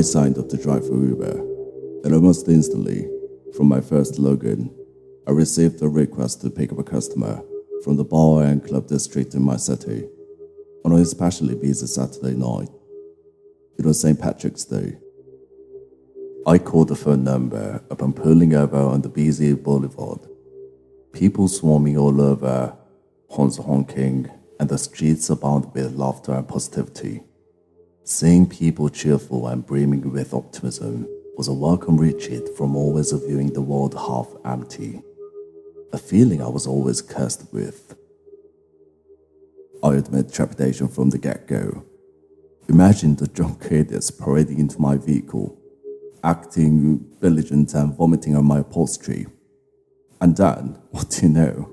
signed up to drive for Uber, and almost instantly, from my first login, I received a request to pick up a customer from the bar and club district in my city on an especially busy Saturday night. It was St. Patrick's Day. I called the phone number upon pulling over on the busy boulevard. People swarming all over, horns honking, and the streets abound with laughter and positivity. Seeing people cheerful and brimming with optimism was a welcome retreat from always viewing the world half empty, a feeling I was always cursed with. I admit trepidation from the get-go. Imagine the drunk idiots parading into my vehicle, acting belligerent and vomiting on my upholstery. And then, what do you know?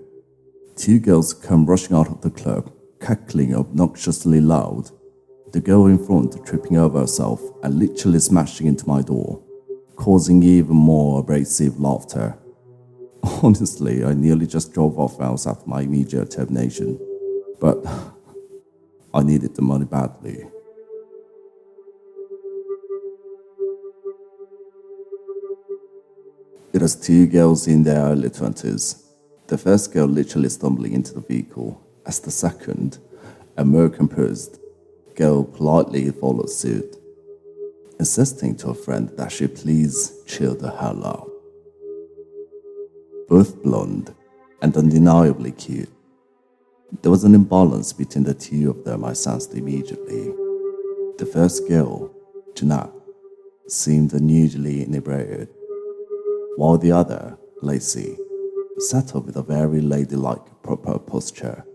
Two girls come rushing out of the club, cackling obnoxiously loud. The girl in front tripping over herself and literally smashing into my door, causing even more abrasive laughter. Honestly, I nearly just drove off hours after my immediate termination, but I needed the money badly. It was two girls in their early 20s. The first girl literally stumbling into the vehicle, as the second, a more composed girl, politely followed suit, insisting to a friend that she please chill the hell out. Both blonde and undeniably cute. There was an imbalance between the two of them I sensed immediately. The first girl, Jeanette, seemed unusually inebriated, while the other, Lacey, sat up with a very ladylike proper posture,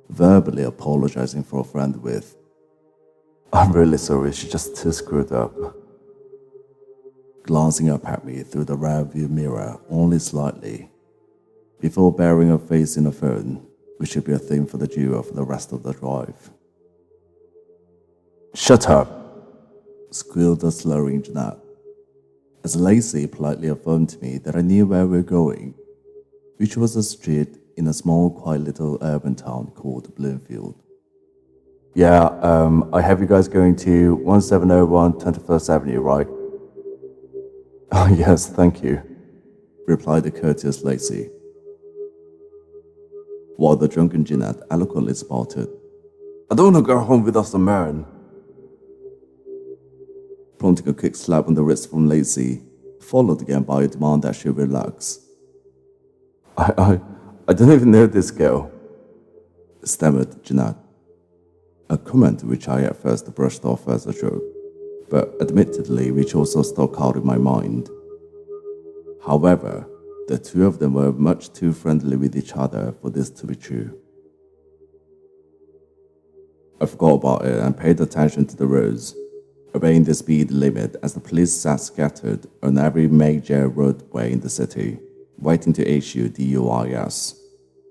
verbally apologizing for a friend with, "I'm really sorry, she's just too screwed up," glancing up at me through the rearview mirror only slightly, before burying her face in a phone, which should be a theme for the duo for the rest of the drive. "Shut up," squealed the slurring Jeanette, as Lacey politely affirmed to me that I knew where we were going, which was a street in a small, quiet little urban town called Bloomfield. "Yeah, I have you guys going to 1701 21st Avenue, right?" "Oh, yes, thank you," replied the courteous Lacey, while the drunken Jeanette eloquently spouted, "I don't want to go home without some man," prompting a quick slap on the wrist from Lacey, followed again by a demand that she relax. I don't even know this girl," stammered Jeanette, a comment which I at first brushed off as a joke, but admittedly which also stuck out in my mind. However, the two of them were much too friendly with each other for this to be true. I forgot about it and paid attention to the roads, obeying the speed limit as the police sat scattered on every major roadway in the city, waiting to issue DUIs,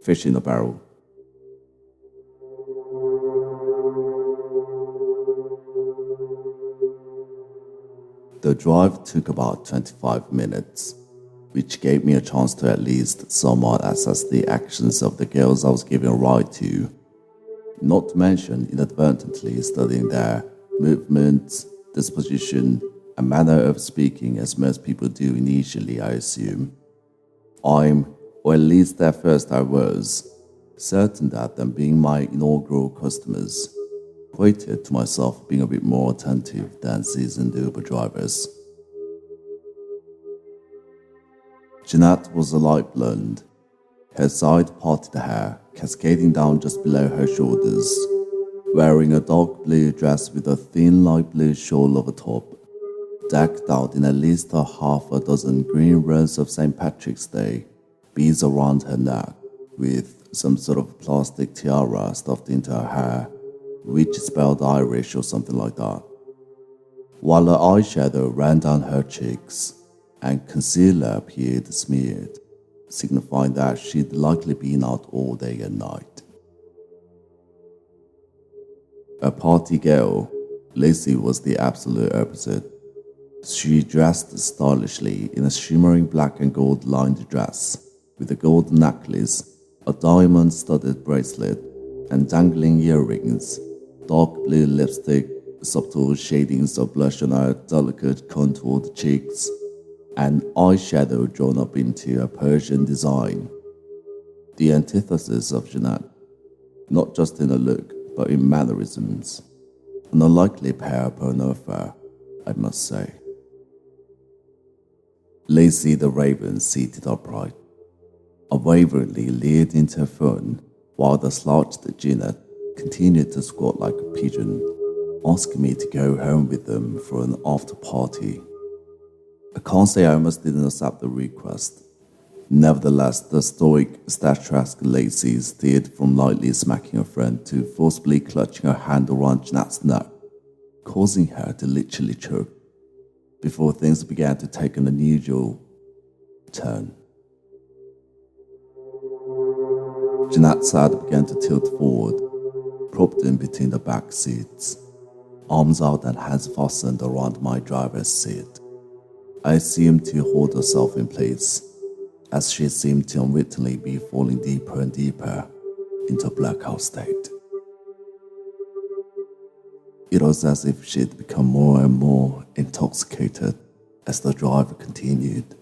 fish in a barrel. The drive took about 25 minutes, which gave me a chance to at least somewhat assess the actions of the girls I was giving a ride to, not to mention inadvertently studying their movements, disposition, and manner of speaking as most people do initially, I assume. Or at least at first I was, certain that them being my inaugural customers, equated to myself being a bit more attentive than seasoned Uber drivers. Jeanette was a light blonde, her side-parted hair cascading down just below her shoulders, wearing a dark blue dress with a thin light blue shawl over top, decked out in at least a half a dozen green roses of St. Patrick's Day, beads around her neck, with some sort of plastic tiara stuffed into her hair, which spelled Irish or something like that, while her eyeshadow ran down her cheeks and concealer appeared smeared, signifying that she'd likely been out all day and night. A party girl, Lacey was the absolute opposite. She dressed stylishly in a shimmering black and gold lined dress with a gold necklace, a diamond studded bracelet, and dangling earrings, dark blue lipstick, subtle shadings of blush on her delicate contoured cheeks, and eyeshadow drawn up into a Persian design. The antithesis of Jeanette, not just in her look, but in mannerisms. An unlikely pair upon earth, I must say. Lacey the Raven seated upright, unwaveringly leered into her phone, while the slouched Jeanette continued to squat like a pigeon, asking me to go home with them for an after-party. I can't say I almost didn't accept the request. Nevertheless, the stoic, statuesque Lacey steered from lightly smacking her friend to forcibly clutching her hand around Jeanette's neck, causing her to literally choke, before things began to take an unusual turn. Jeanette's head began to tilt forward, propped in between the back seats, arms out and hands fastened around my driver's seat. I assumed to hold herself in place, as she seemed to unwittingly be falling deeper and deeper into a blackout state. It was as if she'd become more and more intoxicated as the driver continued,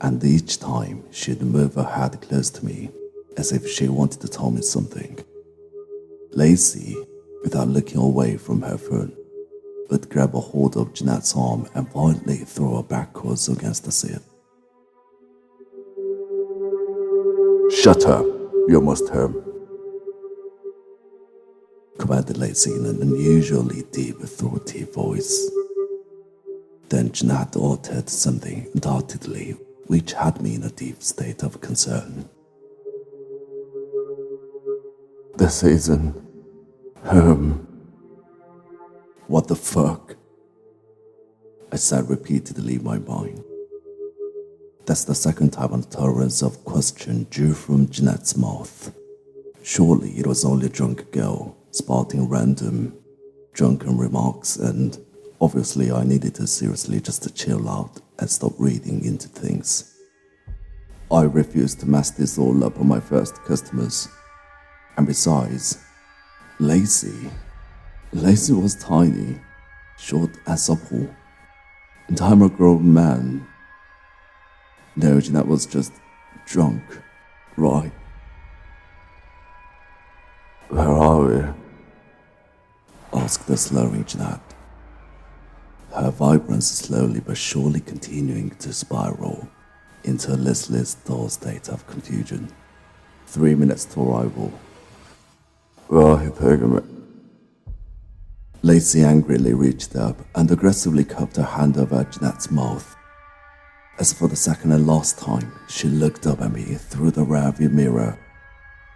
and each time she'd move her head close to me as if she wanted to tell me something. Lacey, without looking away from her phone, would grab a hold of Jeanette's arm and violently throw her backwards against the seat. "Shut up, you almost home," commanded Lacey in an unusually deep, authoritative voice. Then Jeanette uttered something undoubtedly which had me in a deep state of concern. "This isn't home." "What the fuck?" I said repeatedly in my mind. That's the second time an utterance of question drew from Jeanette's mouth. Surely it was only a drunk girl spouting random, drunken remarks, and obviously I needed to seriously just to chill out and stop reading into things. I refused to mess this all up on my first customers. And besides, Lacey was tiny, short and supple, and I'm a grown man. No, Jeanette was just drunk, right? "Where are we?" asked the slurring Jeanette, her vibrance slowly but surely continuing to spiral into a listless, dull state of confusion. 3 minutes to arrival. "Where are you taking me?" Lacey angrily reached up and aggressively cupped her hand over Jeanette's mouth. As for the second and last time, she looked up at me through the rearview mirror,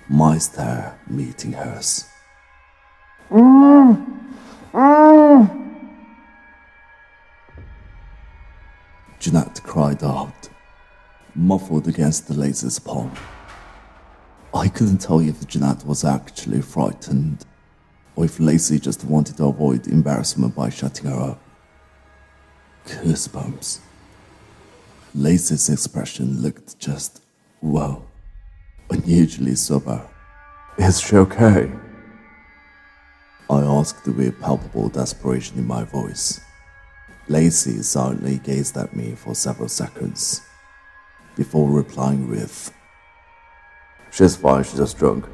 my stare meeting hers. Jeanette cried out, muffled against the Lacey's palm. I couldn't tell if Jeanette was actually frightened, or if Lacey just wanted to avoid embarrassment by shutting her up. Goosebumps. Lacey's expression looked just, well, unusually sober. "Is she okay?" I asked with palpable desperation in my voice. Lacey silently gazed at me for several seconds, before replying with, "She's fine, she's just drunk."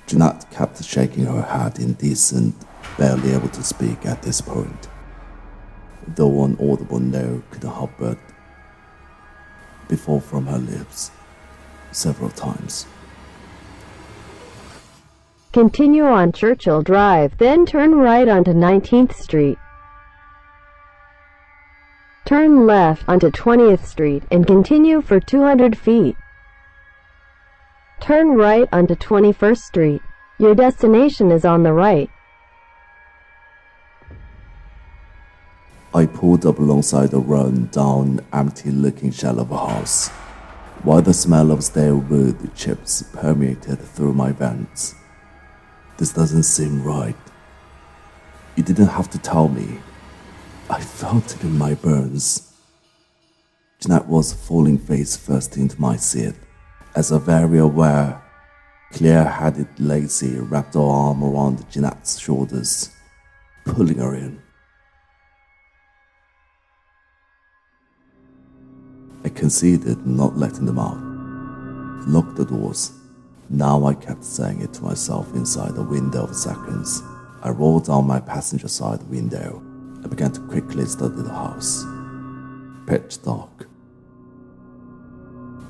Jeanette kept shaking her head indecent, barely able to speak at this point, though an audible no couldn't help but before from her lips several times. Continue on Churchill Drive, then turn right onto 19th Street. Turn left onto 20th Street and continue for 200 feet. Turn right onto 21st Street. Your destination is on the right. I pulled up alongside a run-down, empty-looking shell of a house, while the smell of stale wood chips permeated through my vents. This doesn't seem right. You didn't have to tell me. I felt it in my bones. Jeanette was falling face first into my seat, as a very aware, Clear-headed Lacey wrapped her arm around Jeanette's shoulders, pulling her in. I conceded, not letting them out. Locked the doors. Now I kept saying it to myself inside a window of seconds. I rolled down my passenger side window and began to quickly study the house. Pitch dark.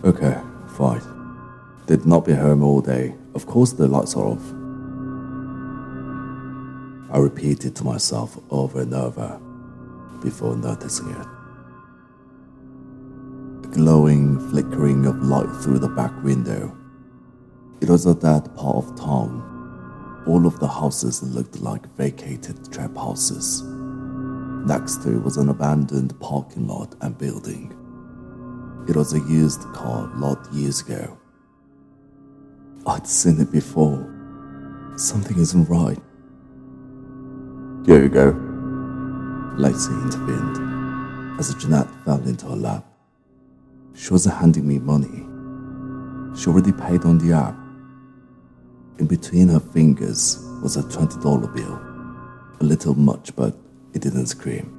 Okay, fine. They'd not be home all day. Of course the lights are off. I repeated to myself over and over before noticing it. A glowing flickering of light through the back window. It was a dead part of town. All of the houses looked like vacated trap houses. Next to it was an abandoned parking lot and building. It was a used car lot years ago. I'd seen it before. Something isn't right. Here you go. Lacey intervened as Jeanette fell into her lap. She wasn't handing me money. She already paid on the app. In between her fingers was a $20 bill. A little much, but it didn't scream.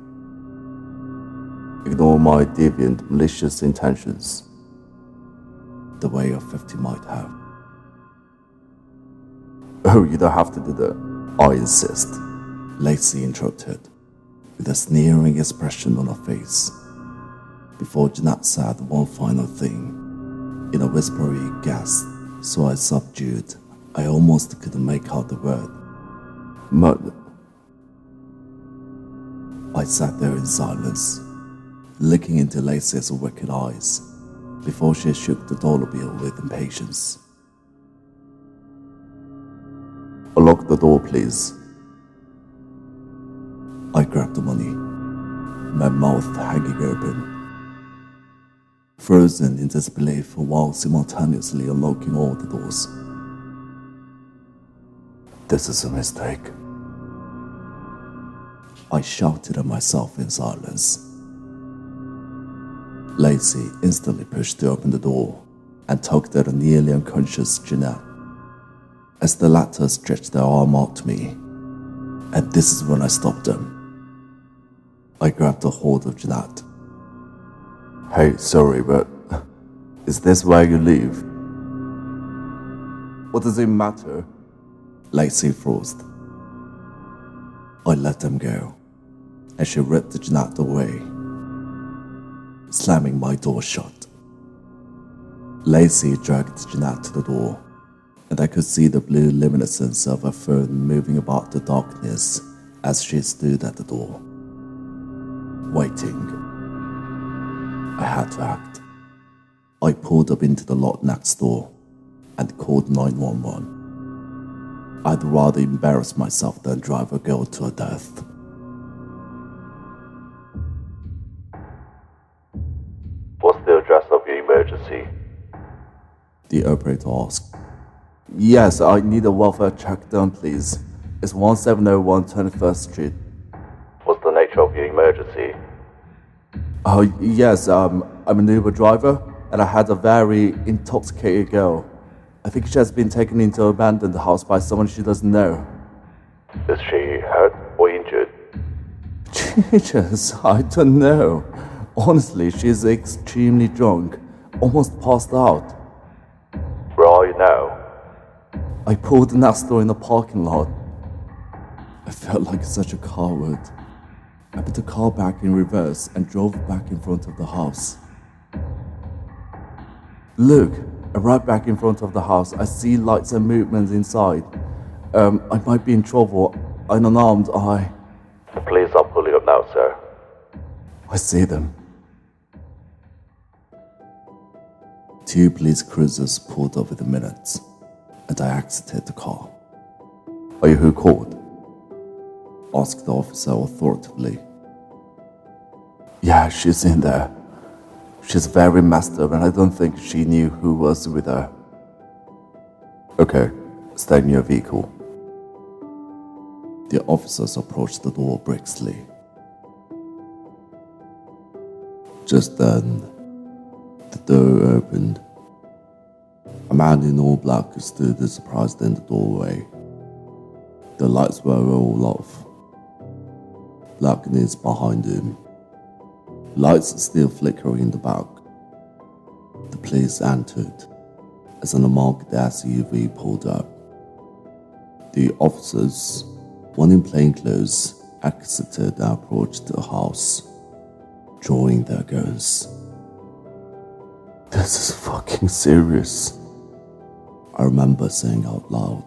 Ignore my deviant, malicious intentions, the way a 50 might have. Oh, you don't have to do that. I insist, Lacey interrupted, with a sneering expression on her face. Before Jeanette said one final thing, in a whispery gasp, so I subdued, I almost couldn't make out the word. Murder. I sat there in silence, looking into Lacey's wicked eyes, before she shook the dollar bill with impatience. Unlock the door, please. I grabbed the money, my mouth hanging open, frozen in disbelief while simultaneously unlocking all the doors. This is a mistake. I shouted at myself in silence. Lacey instantly pushed open the door and tugged at a nearly unconscious Jeanette. As the latter stretched their arm out to me, and this is when I stopped them. I grabbed a hold of Jeanette. Hey, sorry, but is this where you live? What does it matter? Lacey froze. I let them go, and she ripped Jeanette away, slamming my door shut. Lacey dragged Jeanette to the door, and I could see the blue luminescence of her phone moving about the darkness as she stood at the door, waiting. I had to act. I pulled up into the lot next door and called 911. I'd rather embarrass myself than drive a girl to her death. What's the address of your emergency? The operator asked. Yes, I need a welfare check done, please. It's 1701 21st Street. What's the nature of your emergency? Oh, yes, I'm an Uber driver, and I had a very intoxicated girl. I think she has been taken into an abandoned house by someone she doesn't know. Is she hurt or injured? Jesus, I don't know. Honestly, she's extremely drunk, almost passed out. Where are you now? I pulled next door in the parking lot. I felt like such a coward. I put the car back in reverse and drove back in front of the house. Look, right back in front of the house, I see lights and movements inside. I might be in trouble. I'm unarmed. The police are pulling up now, sir. I see them. 2 police cruisers pulled up within minutes, and I exited the car. Are you who called? Asked the officer authoritatively. Yeah, she's in there. She's very messed up, and I don't think she knew who was with her. Okay, stay in your vehicle. The officers approached the door briskly. Just then, the door opened. A man in all black stood surprised in the doorway. The lights were all off. Blackness behind him. Lights still flickering in the back. The police entered as an unmarked SUV pulled up. The officers, one in plainclothes, exited and approached the house, drawing their guns. "This is fucking serious," I remember saying out loud,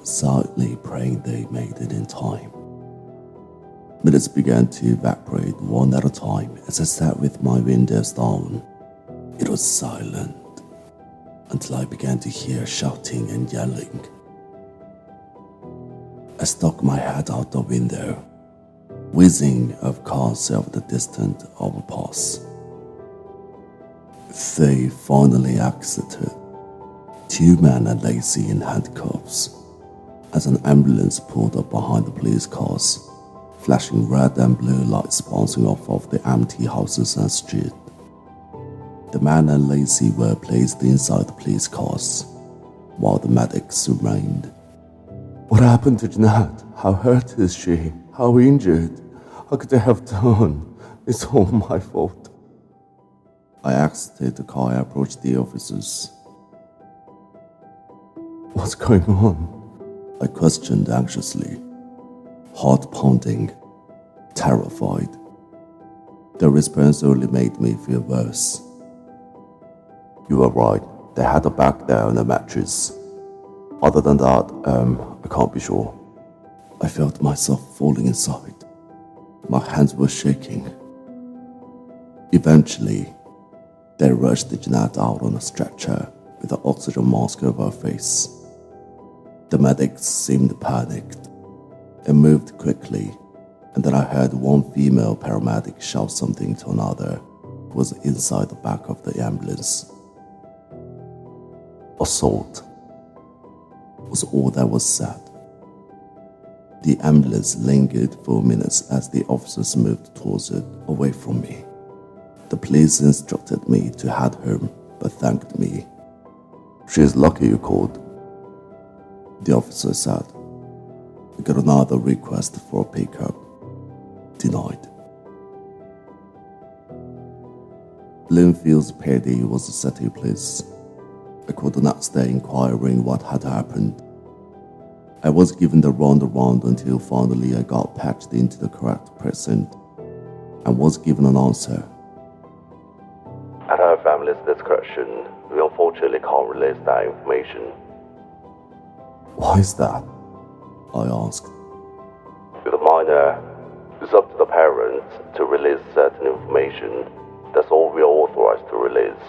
silently praying they made it in time. Minutes began to evaporate one at a time as I sat with my windows down. It was silent until I began to hear shouting and yelling. I stuck my head out the window, whizzing of cars over the distant overpass. They finally exited, 2 men and Lacey in handcuffs, as an ambulance pulled up behind the police cars, flashing red and blue lights bouncing off of the empty houses and street. The man and Lacey were placed inside the police cars, while the medics remained. "What happened to Jeanette? How hurt is she? How injured? How could they have done? It's all my fault." I exited the car and approached the officers. "What's going on?" I questioned anxiously, heart pounding, terrified. The response only made me feel worse. "You were right. They had her back there on the mattress. Other than that, I can't be sure." I felt myself falling inside. My hands were shaking. Eventually, they rushed Jeanette out on a stretcher with an oxygen mask over her face. The medics seemed panicked and moved quickly, and then I heard one female paramedic shout something to another who was inside the back of the ambulance. Assault was all that was said. The ambulance lingered for minutes as the officers moved towards it, away from me. The police instructed me to head home, but thanked me. "She's lucky you called," the officer said. "We got another request for a pickup. Denied." Bloomfield's PD was a city police. I called the next day inquiring what had happened. I was given the roundabout until finally I got patched into the correct precinct and was given an answer. "At her family's discretion, we unfortunately can't release that information." "Why is that?" I asked. "With a minor, it's up to the parents to release certain information. That's all we are authorized to release."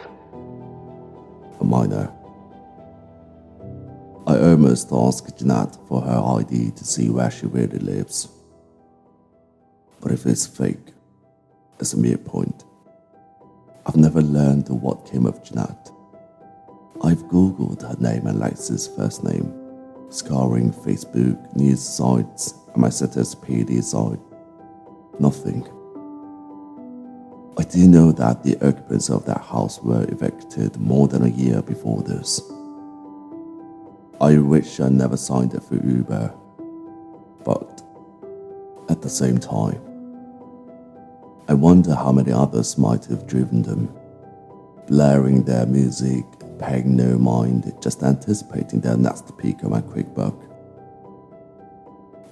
A minor. I almost asked Jeanette for her ID to see where she really lives. But if it's fake, it's a mere point. I've never learned what came of Jeanette. I've googled her name and Lacey's first name, scouring Facebook, news sites, and my city's PD site. Nothing. I do know that the occupants of that house were evicted more than a year before this. I wish I never signed it for Uber, but at the same time, I wonder how many others might have driven them, blaring their music, paying no mind, just anticipating their next pickup and quick buck.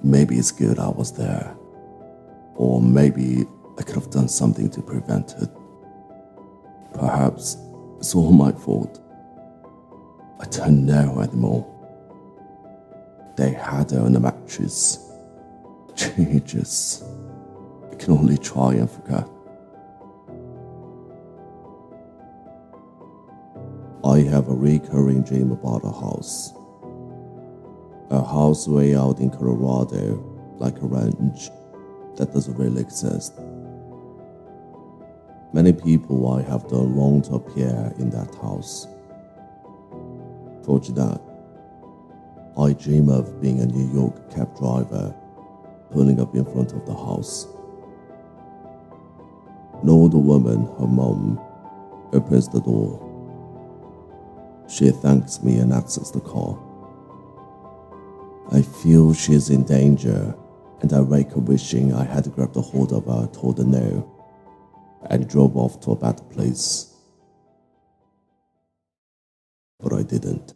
Maybe it's good I was there, or maybe I could have done something to prevent it. Perhaps it's all my fault. I don't know anymore. They had her on a mattress. Jesus, I can only try and forget. I have a recurring dream about a house. A house way out in Colorado, like a ranch that doesn't really exist. Many people I have done wrong to appear in that house. For Jeanette, I dream of being a New York cab driver, pulling up in front of the house. An older woman, her mom, opens the door. She thanks me and exits the car. I feel she is in danger, and I wake up wishing I had grabbed a hold of her, told her no, and drove off to a better place. But I didn't.